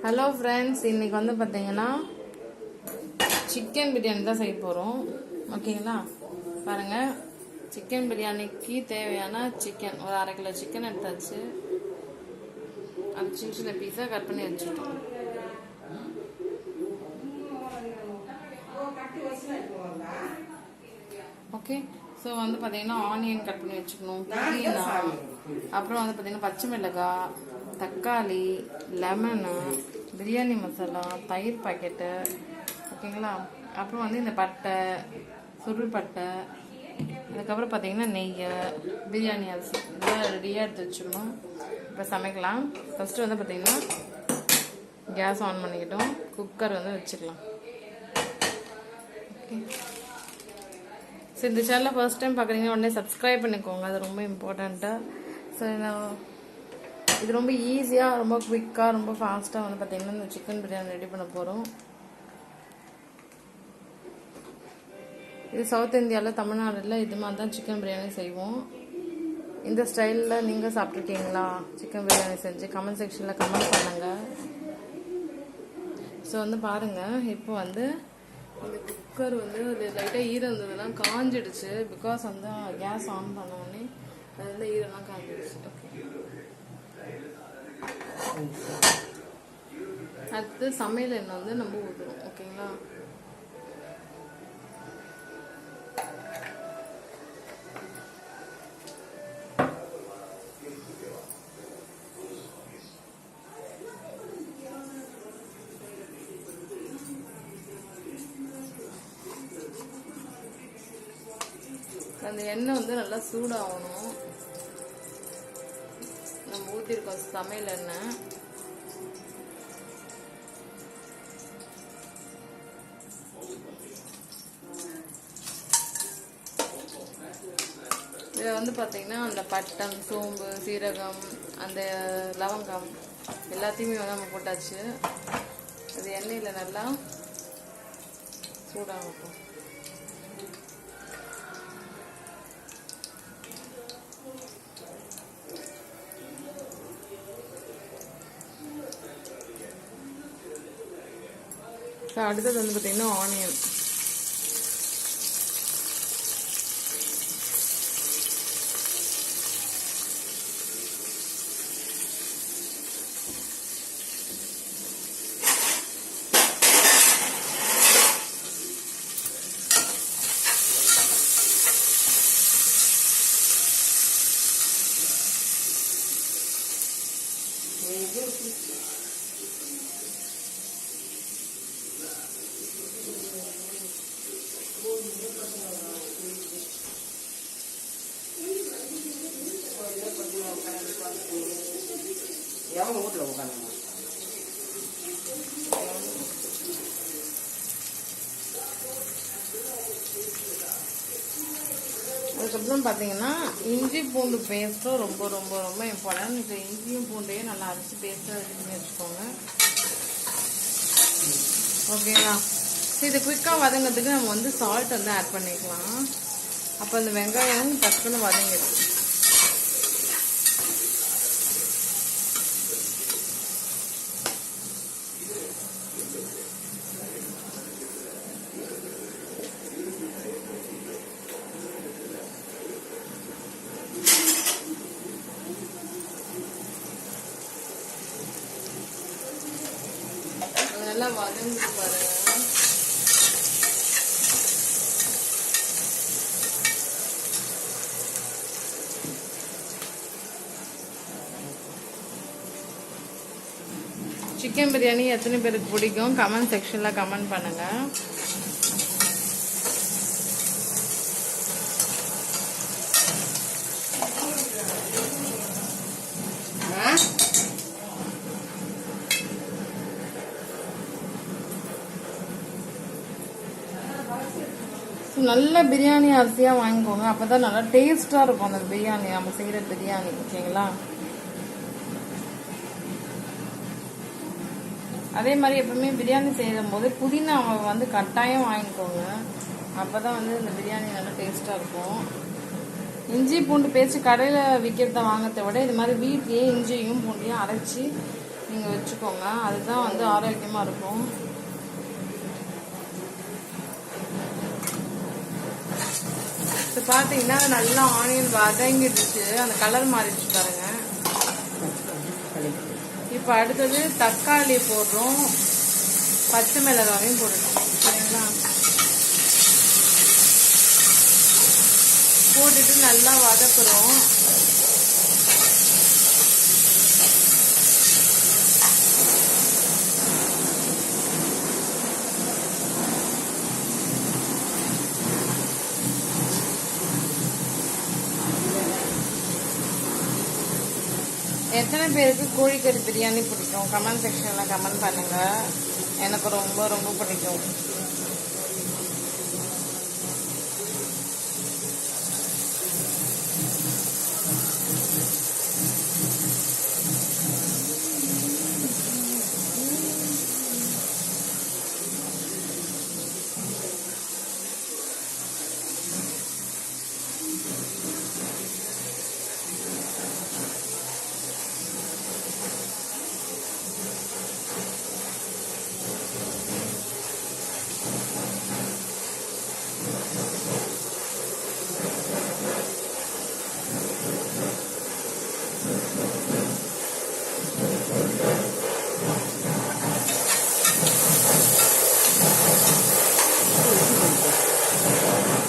Hello friends, இன்றைக்கி வந்து பார்த்தீங்கன்னா சிக்கன் பிரியாணி தான் செய்ய போகிறோம். ஓகேங்களா? பாருங்கள், சிக்கன் பிரியாணிக்கு தேவையான சிக்கன் ஒரு 1/2 கிலோ சிக்கன் எடுத்தாச்சு. அது சின்ன சின்ன பீஸாக கட் பண்ணி வச்சுட்டோம். ஓகே, ஸோ வந்து பார்த்தீங்கன்னா ஆனியன் கட் பண்ணி வச்சுக்கணும், புதினா, அப்புறம் வந்து பார்த்தீங்கன்னா பச்சை மிளகாய், தக்காளி, லெமனு, பிரியாணி மசாலா, தயிர் பாக்கெட்டு. ஓகேங்களா? அப்புறம் வந்து இந்த பட்டை, சுருள் பட்டை, அதுக்கப்புறம் பார்த்தீங்கன்னா நெய், பிரியாணி அரிசி இதெல்லாம் ரெடியாக எடுத்து வச்சுக்கணும். இப்போ சமைக்கலாம். ஃபஸ்ட்டு வந்து பார்த்தீங்கன்னா கேஸ் ஆன் பண்ணிக்கிட்டோம், குக்கர் வந்து வச்சுக்கலாம். ஓகே, ஸோ இந்த சேனலை ஃபர்ஸ்ட் டைம் பார்க்குறீங்கன்னா உடனே சப்ஸ்கிரைப் பண்ணிக்கோங்க, அது ரொம்ப இம்பார்ட்டண்ட்டாக. ஸோ இது ரொம்ப ஈஸியாக, ரொம்ப குவிக்காக, ரொம்ப ஃபாஸ்ட்டாக வந்து பார்த்திங்கன்னா இந்த சிக்கன் பிரியாணி ரெடி பண்ண போகிறோம். இது சவுத் இந்தியாவில், தமிழ்நாட்டில் இது மாதிரி தான் சிக்கன் பிரியாணி செய்வோம். இந்த ஸ்டைலில் நீங்கள் சாப்பிட்ருக்கீங்களா? சிக்கன் பிரியாணி செஞ்சு கமெண்ட் செக்ஷனில் கமெண்ட் பண்ணுங்கள். ஸோ வந்து பாருங்கள், இப்போ வந்து இந்த குக்கர் வந்து லைட்டாக ஈரம் இருந்ததுலாம் காஞ்சிடுச்சு. பிகாஸ் வந்து கேஸ் ஆன் பண்ணோடனே அதில் ஈரம்லாம் காஞ்சிடுச்சு. ஓகே, அடுத்து சமையல் எண்ணெய் வந்து நம்ம ஊற்றுறோம். ஓகேங்களா? அந்த எண்ணெய் வந்து நல்லா சூடாகணும். நம்ம ஊற்றிருக்கோம் சமையல் எண்ணெய். இதில் வந்து பார்த்தீங்கன்னா அந்த பட்டம், சோம்பு, சீரகம், அந்த லவங்கம் எல்லாத்தையுமே வந்து நம்ம போட்டாச்சு. அது எண்ணெயில் நல்லா சூடாகட்டும். அடுத்தது வந்து பார்த்தீங்கன்னா ஆனியன். அதுக்கப்புறம் பார்த்தீங்கன்னா இஞ்சி பூண்டு பேஸ்ட்டும் ரொம்ப ரொம்ப ரொம்ப இம்பார்ட்டன்ட். இந்த இஞ்சியும் பூண்டையும் நல்லா அரைச்சி பேஸ்ட்டாக ரெடி பண்ணி வச்சுக்கோங்க. ஓகேங்களா? ஸோ இது குயிக்காக வதங்கிறதுக்கு நம்ம வந்து சால்ட் வந்து ஆட் பண்ணிக்கலாம். அப்போ அந்த வெங்காயம் டக்குன்னு வதங்கிடும். நல்லா வதங்கிட்டு பாருங்க. சிக்கன் பிரியாணி எத்தனை பேருக்கு பிடிக்கும் கமெண்ட் செக்ஷன்ல கமெண்ட் பண்ணுங்க. நல்ல பிரியாணி அரிசியாக வாங்கிக்கோங்க, அப்போ தான் நல்லா டேஸ்ட்டாக இருக்கும் அந்த பிரியாணி, நம்ம செய்கிற பிரியாணி. ஓகேங்களா? அதே மாதிரி எப்பவுமே பிரியாணி செய்யும் போது புதினா வந்து கட்டாயம் வாங்கிக்கோங்க, அப்போ தான் வந்து இந்த பிரியாணி நல்லா டேஸ்ட்டாக இருக்கும். இஞ்சி பூண்டு பேஸ்ட் கடையில் விற்கிறத வாங்கிறத விட இது மாதிரி வீட்லேயே இஞ்சியும் பூண்டையும் அரைச்சி நீங்கள் வச்சுக்கோங்க. அதுதான் வந்து ஆரோக்கியமாக இருக்கும். இப்போ பார்த்தீங்கன்னா நல்லா ஆனியன் வதங்கிடுச்சு, அந்த கலர் மாறிடுச்சு பாருங்க. இப்போ அடுத்தது தக்காளி போடுறோம், பச்சை மிளகாயும் போடணும். சரிங்களா? போட்டுட்டு நல்லா வதக்குறோம். எத்தனை பேருக்கு கோழிக்கறி பிரியாணி பிடிக்கும்? கமெண்ட் செக்ஷனில் கமெண்ட் பண்ணுங்கள். எனக்கு ரொம்ப ரொம்ப பிடிக்கும்.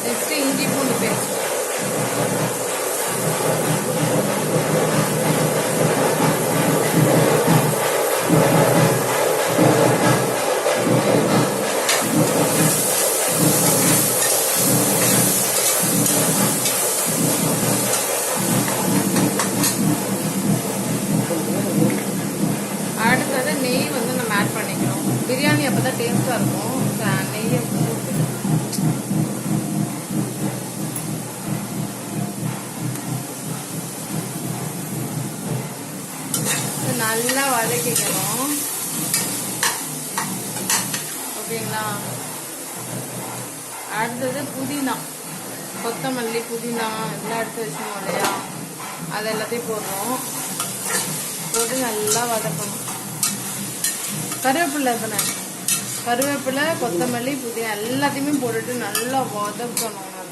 நெக்ஸ்ட் இஞ்சி பூண்டு பேஸ்ட். அடுத்தது நெய் வந்து நம்ம ஆட் பண்ணிக்கிறோம். பிரியாணி அப்போ தான் டேஸ்ட்டாக இருக்கும். நெய்யை போட்டு நல்லா வதக்கிக்கணும். ஓகேங்களா? அடுத்தது புதினா, கொத்தமல்லி, புதினா எல்லாம் எடுத்து வச்சுக்கணும் இல்லையா, அது எல்லாத்தையும் போடுறோம். போட்டு நல்லா வதக்கணும். கருவேப்பிலை தானே, கருவேப்பிலை, கொத்தமல்லி, புதினா எல்லாத்தையுமே போட்டுட்டு நல்லா வதக்கணும். நல்லா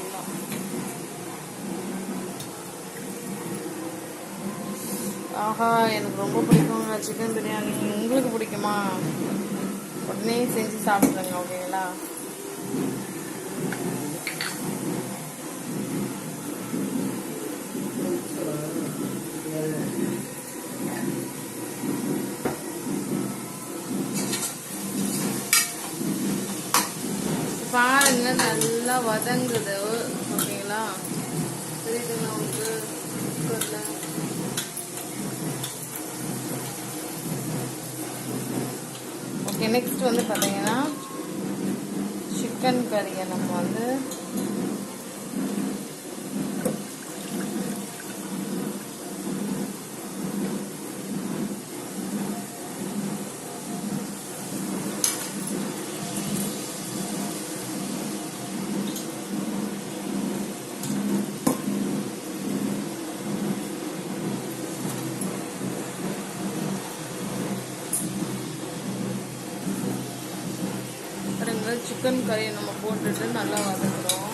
ஆஹா, எனக்கு ரொம்ப பிடிக்குங்க சிக்கன் பிரியாணி. உங்களுக்கு பிடிக்குமா? உடனே செஞ்சு சாப்பிடுங்க. ஓகேங்களா? பாருங்க நல்லா வதங்குது. ஓகேங்களா? தெரியுதுங்களா உங்களுக்கு? ஓகே, நெக்ஸ்ட் வந்து பார்த்தீங்கன்னா சிக்கன் கறியை நம்ம வந்து சிக்கன் கறியை நம்ம போட்டுட்டு நல்லா வதக்குறோம்.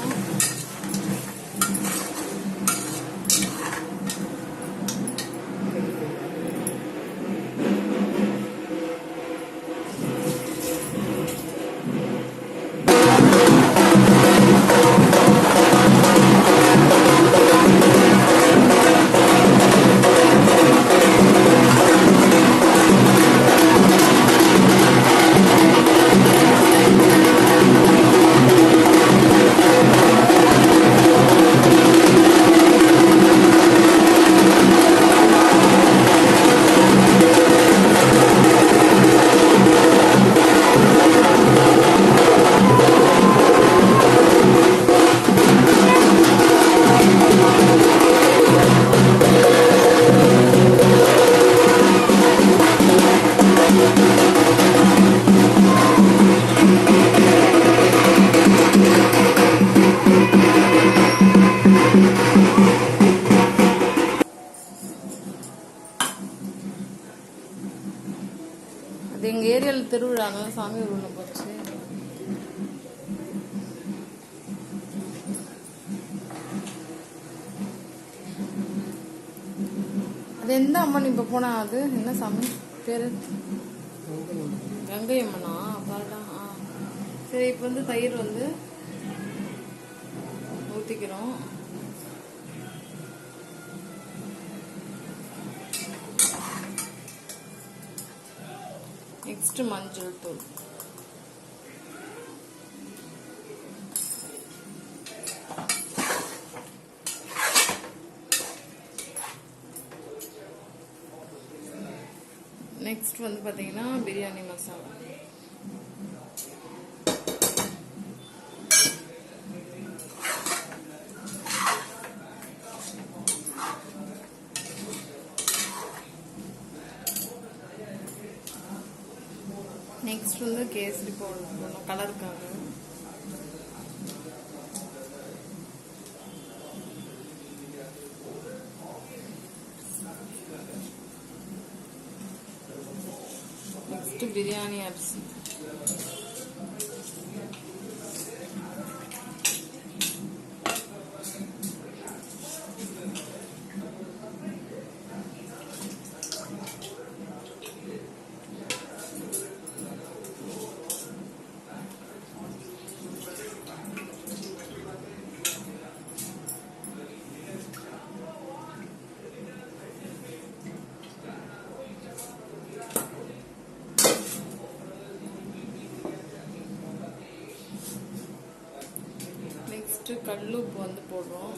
இது எங்கள் ஏரியாவில் திருவிழானால சாமி உள்ள போச்சு. அது எந்த அம்மன் இப்போ போனா? அது என்ன சாமி பேரு? கங்கை அம்மனா? அப்பாடா. சரி, இப்போ வந்து தயிர் வந்து ஊற்றிக்கிறோம். நெக்ஸ்ட் மஞ்சள் தூள். நெக்ஸ்ட் வந்து பார்த்தீங்கன்னா பிரியாணி மசாலா. நெக்ஸ்ட் வந்து கேசரி பவுடர் போடணும் கலருக்காக. நெக்ஸ்ட் பிரியாணி அரிசி. நெக்ஸ்ட் கல்லுப்பு வந்து போடுறோம்.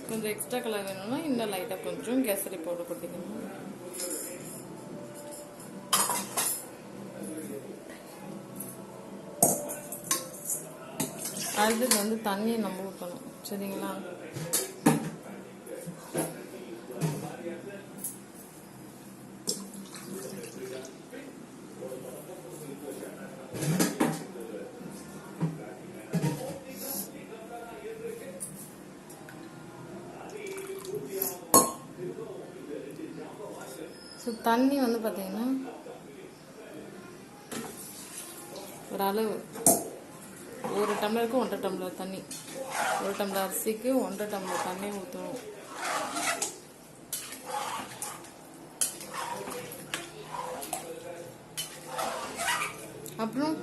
கொஞ்சம் எக்ஸ்ட்ரா கலர் வேணும்னா இன்னும் லைட்டாக கொஞ்சம் கேசரி பவுடர் கொட்டிக்கணும். அடுத்தது வந்து தண்ணியை நம்ம ஊற்றணும். சரிங்களா? ஸோ தண்ணி வந்து பார்த்தீங்கன்னா ஒரு அளவு, 1 டம்ளருக்கு 1.5 டம்ளர் தண்ணி, 1 டம்ளர் அரிசிக்கு 1.5 டம்ளர் தண்ணி ஊற்றணும். அப்புறம்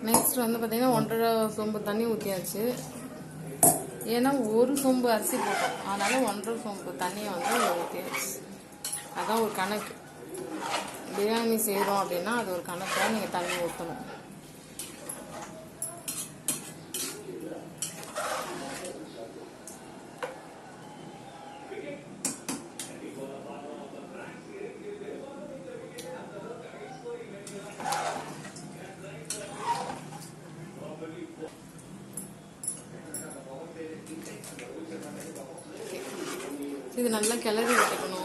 நெக்ஸ்ட் வந்து பார்த்தீங்கன்னா 1.5 சொம்பு தண்ணி ஊற்றியாச்சு. ஏன்னா 1 சொம்பு அரிசி போட்டோம், அதனால 1.5 சொம்பு தண்ணியை வந்து ஊற்றியாச்சு. அதான் ஒரு கணக்கு. பிரியாணி செய்கிறோம் அப்படின்னா அது ஒரு கணக்காக நீங்கள் தண்ணி ஊற்றணும். இது நல்லா கிளறி விட்டுக்கணும்.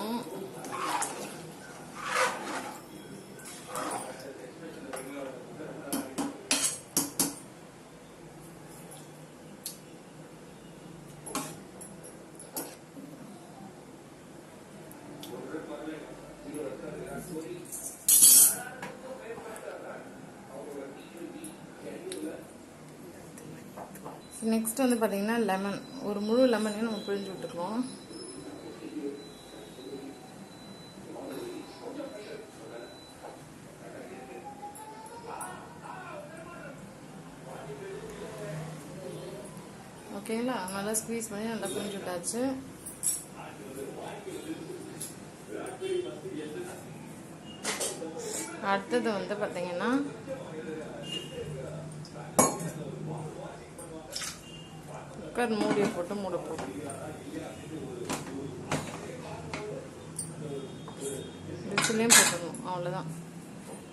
நெக்ஸ்ட் வந்து பார்த்தீங்கன்னா லெமன், ஒரு முழு லெமனையும் நம்ம பிழிஞ்சு விட்டுக்குவோம். ஓகேங்களா. நல்லா ஸ்குவீஸ் பண்ணி நல்லா புரிஞ்சு விட்டாச்சு. அடுத்தது வந்து பார்த்தீங்கன்னா குக்கர் மூடியை போட்டு மூட போடும். விசிலையும் போட்டுடணும், அவ்வளோதான்.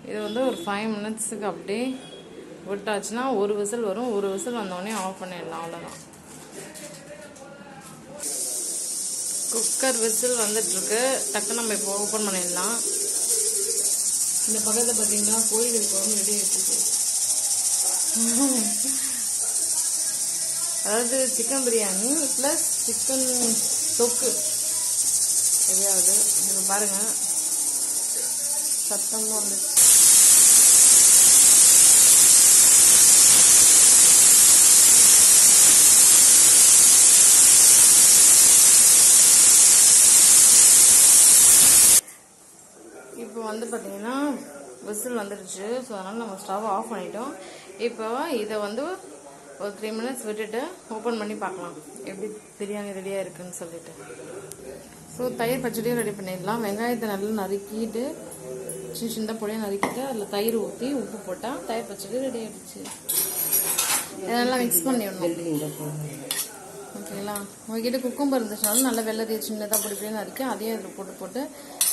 இது வந்து ஒரு 5 மினிட்ஸுக்கு அப்படியே விட்டாச்சுன்னா ஒரு விசில் வரும். ஒரு விசில் வந்தோடனே ஆஃப் பண்ணிடலாம், அவ்வளோதான். குக்கர் விசில் வந்துட்டுருக்கு. டக்கு நம்ம இப்போ ஓப்பன் பண்ணிடலாம். இந்த பக்கத்தில் பார்த்தீங்கன்னா கோழிகள் குழம்பு ரெடி ஆகிட்டு. அதாவது சிக்கன் பிரியாணி ப்ளஸ் சிக்கன் தொக்கு ரெடியாகுது. இப்போ பாருங்கள், சத்தமும் வந்துச்சு. இப்போ வந்து பார்த்தீங்கன்னா விசில் வந்துடுச்சு. ஸோ அதனால் நம்ம ஸ்டவ் ஆஃப் பண்ணிட்டோம். இப்போ இதை வந்து ஒரு 3 மினிட்ஸ் விட்டுட்டு ஓப்பன் பண்ணி பார்க்கலாம் எப்படி பிரியாணி ரெடியாக இருக்குன்னு சொல்லிட்டு. ஸோ தயிர் பச்சடியும் ரெடி பண்ணிடலாம். வெங்காயத்தை நல்லா நறுக்கிட்டு சின்ன சின்ன பொடியாக நறுக்கிட்டு அதில் தயிர் ஊற்றி உப்பு போட்டால் தயிர் பச்சடி ரெடி ஆகிடுச்சு. இதெல்லாம் மிக்ஸ் பண்ணிடணும். ஓகேங்களா. உங்ககிட்ட குக்கும்பர் இருந்துச்சுனாலும் நல்லா வெள்ளத்தையை சின்னதாக பொடி நறுக்கி அதையும் அதில் போட்டு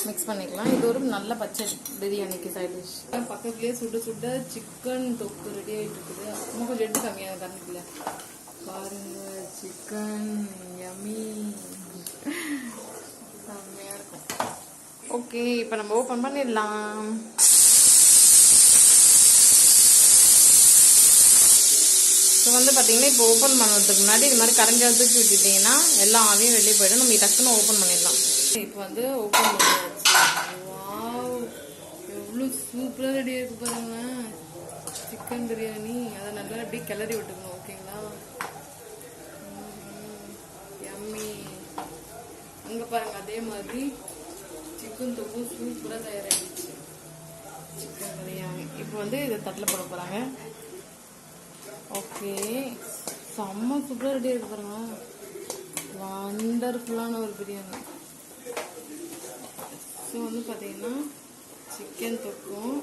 மிக்ஸ் பண்ணிக்கலாம். இது ஒரு நல்ல பச்சடி பிரியாணிக்கு சைட் டிஷ். பக்கத்துலேயே சுட சுட சிக்கன் தொக்கு ரெடி ஆகிட்டு இருக்குது. இன்னும் கொஞ்சம் எடுத்து கம்மியாக கரண்டில் பாருங்க. சிக்கன் யம்மி செம்மையாக இருக்கும். ஓகே, இப்போ நம்ம ஓப்பன் பண்ணிடலாம். ஸோ வந்து பார்த்தீங்கன்னா இப்போ ஓப்பன் பண்ணுறதுக்கு முன்னாடி இது மாதிரி கரண்டியால் தூக்கி விட்டுட்டிங்கன்னா எல்லா ஆவியும் வெளியே போய்டும். நம்ம டக்குன்னு ஓப்பன் பண்ணிடலாம். இப்போ வந்து ஓப்பன் பண்ணியாச்சு. வாவ், எவ்வளோ சூப்பராக ரெடியாக இருக்கு பாருங்களேன் சிக்கன் பிரியாணி. அதை நல்லா அப்படியே கிளறி விட்டுக்கணும். ஓகேங்களா. யம்மி. அங்கே பாருங்கள், அதே மாதிரி சிக்கன் தொக்கு சூப்பராக தயாராகிடுச்சு சிக்கன் பிரியாணி. இப்போ வந்து இதை தட்டில் போட போகிறாங்க. ஓகே, செம்ம சூப்பராக ரெடி ஆகிருக்கு பாருங்க. வண்டர்ஃபுல்லான ஒரு பிரியாணி. ஸோ வந்து பார்த்தீங்கன்னா சிக்கன் தொக்கும்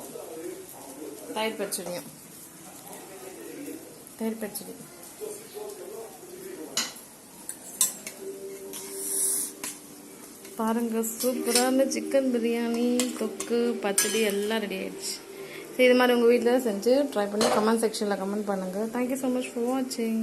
தயிர் பச்சடி பாருங்க. சூப்பரான சிக்கன் பிரியாணி தொக்கு பச்சடி எல்லாம் ரெடி ஆயிடுச்சு. ஸோ இது மாதிரி உங்கள் வீட்டில் செஞ்சு ட்ரை பண்ணி கமெண்ட் செக்ஷனில் கமெண்ட் பண்ணுங்கள். தேங்க்யூ ஸோ மச் ஃபார் வாட்சிங்.